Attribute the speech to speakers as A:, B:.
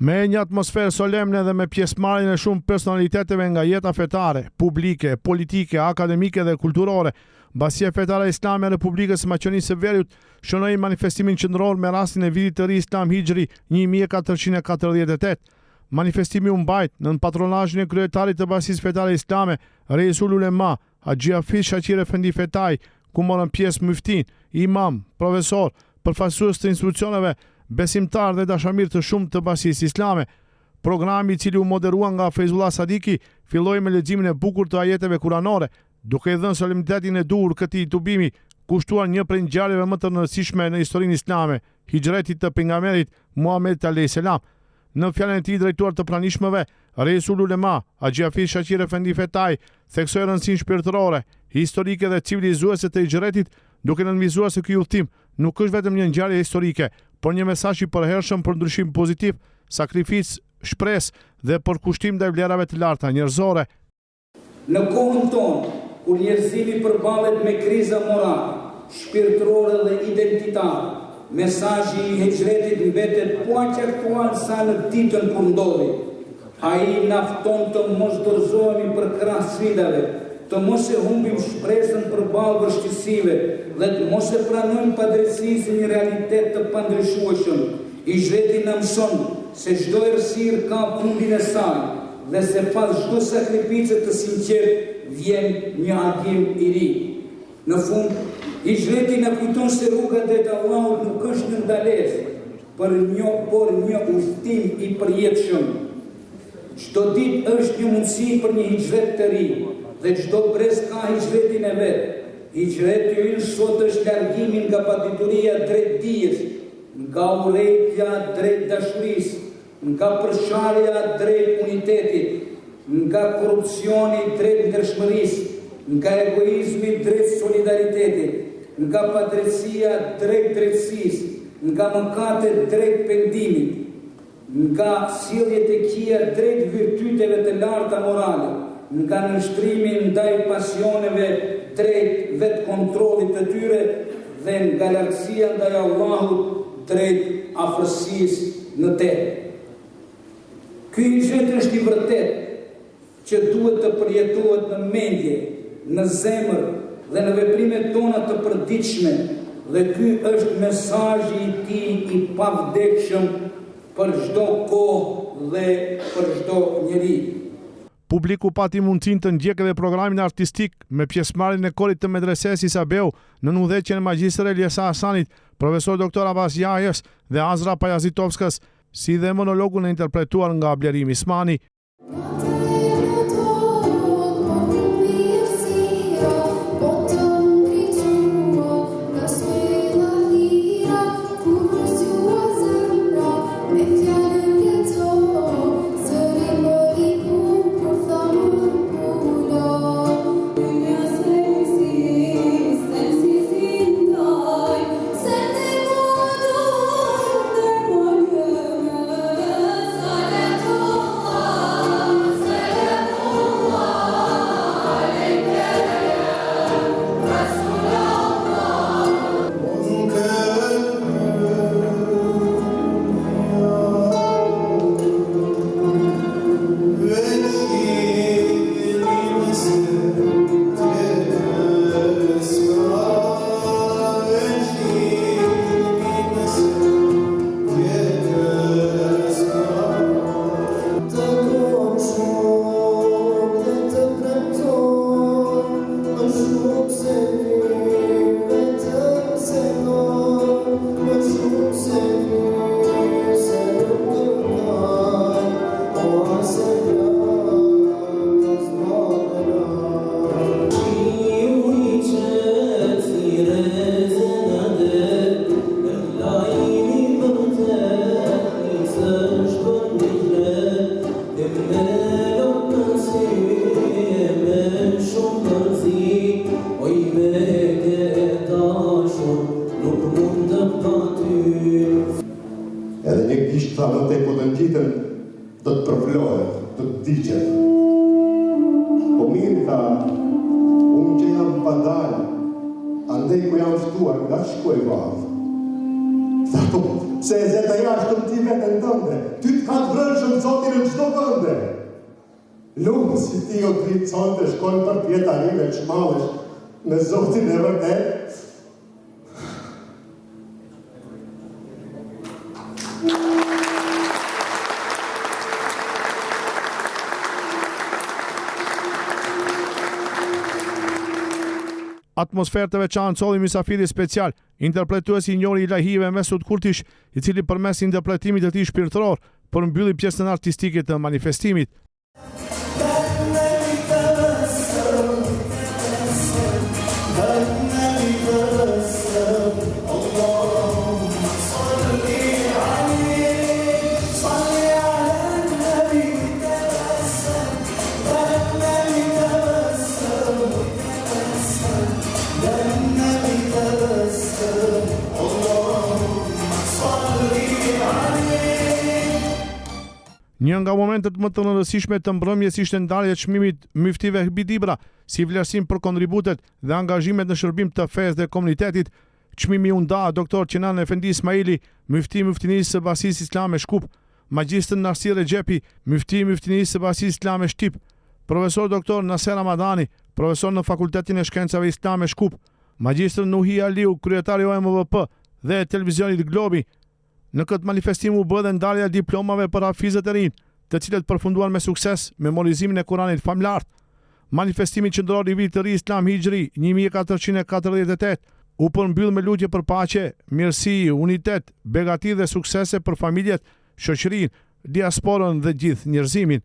A: Me një atmosferë solemne dhe me pjesëmarrjen e shumë personaliteteve nga jeta fetare, publike, politike, akademike dhe kulturore, Basia Fetare Islame e Republikës së Maqedonisë së Veriut shënoi manifestimin qendror me rastin e vitit të ri Islam Hijri 1448. Manifestimi u mbajt nën patronazhin e kryetarit të Basisë Fetare Islame, Reisul Ulema, Haxhi Hafiz Shaqir Efendi Fetaj, ku morën pjesë muftin, imam, profesor, përfaqësues të institucioneve, besimtar dhe dashamir të shumë të Basisë Islame. Programi, i cili u moderua nga Feyzullah Sadiki, filloi me leximin e bukur të ajeteve kuranore, duke i dhënë solemnitetin e duhur këtij tubimi, kushtuar një prej ngjarjeve më të rëndësishme në historinë islame, hijretit të pejgamberit Muhamedit alayhis salam. Në fjalën e tij drejtuar të pranishmëve, Reisul Ulema, Haxhi Hafiz Shaqir Efendi Fetaj, theksoi rëndësinë shpirtërore, historike dhe civilizuese të hijretit, duke nënvizuar se ky udhtim nuk është vetëm një ngjarje historike, por një mesazh i përhershëm për ndryshim pozitiv, sakrificë, shpresë dhe përkushtim ndaj vlerave të larta njerëzore.
B: Në kohën tonë, kur njerëzimi përballet me kriza morale, shpirtërore dhe identitare, mesazhi i hijretit mbetet po aq aktual sa në ditën kur ndodhi. Ai na fton të mos dorëzohemi për krah sfidave, të mos e humbim shpresën përballë vështirësive dhe të mos e pranojmë padrejtësinë si një realitet të pandryshueshëm. Hijreti na mëson se çdo errësirë ka fundin e saj dhe se pas çdo sakrifice të sinqert vjen një agim i ri. Në fund, hijreti na kujton se rruga drejt Allahut nuk është një ndalesë, por një udhtim i përjetshëm. Çdo ditë është një mundësi për një hijret të ri, dhe çdo brez ka hijretin e vet. Hijreti ynë sot është largimi nga padituria drejt dijes, nga urrejtja drejt dashurisë, nga përsharja drejt unitetit, nga korrupsioni drejt ndershmërisë, nga egoizmi drejt solidaritetit, nga padrejtësia drejt drejtësisë, nga mëkatet drejt pendimit, nga sjelljet e këqija drejt virtyteve të larta morale, nga nënshtrimi ndaj pasioneve drejt vetë kontrollit të tyre dhe nga lartësia ndaj Allahut drejt afërsisë në te. Ky hijret është i vërtet që duhet të përjetohet në mendje, në zemër dhe në veprimet tona të përditshme, dhe ky është mesazhi i tij i pavdekshëm për çdo kohë dhe për çdo njeri.
A: Publiku pati mundësinë të ndjekë edhe programin artistik me pjesëmarrjen e korit të medreses Isabeu në udhëheqjen e magjistër Eliesa Hasanit, profesor doktor Abbas Jahjes dhe Azra Pajazitovskës, si dhe monologun e interpretuar nga Blerim Ismani.
C: Edhe një kishtë tha në te potentitën të të përflohet, të të diqet. Po mirë tha, unë që jam padalë, andej ku jam shtuar, nga shkoj vadhë. Tha po, se e zeta jashtë të ti vetën tënde, ty të ka të vënde. Lumë si ti o drejtëson të shkojnë për pjetarive që malësh me Zotin e vërdet.
A: Atmosferë të veçantë solli mysafiri special, interpretuesi i njohur i ilahive Mesut Kurtish, i cili përmes interpretimit të tij shpirtëror përmbylli pjesën artistike të manifestimit. Një nga momentet më të rëndësishme të mbrëmjes ishte ndarja e çmimit Myftive Bidibra, si vlerësim për kontributet dhe angazhimet në shërbim të fesë dhe komunitetit. Çmimi u nda Dr. Kenan Efendi Ismaili, myfti i Myftinisë së Basisë Islame Shkup, magjistër Narsir Rexhepi, myfti i Myftinisë së Basisë Islame Shtip, profesor Dr. Naser Ramadani, profesor në Fakultetin e Shkencave Islame Shkup, magjistër Nuhi Aliu, kryetari i OMVP dhe televizionit Globi. Në këtë manifestim u bë dhe ndarja e diplomave për hafizët e rinj, të cilët përfunduan me sukses memorizimin e Kuranit famlar. Manifestimi qendror i Vitit të Ri Islam Hijri 1448 u përmbyll me lutje për paqe, mirësi, unitet, begati dhe suksese për familjet, shoqërinë, diasporën dhe gjithë njerëzimin.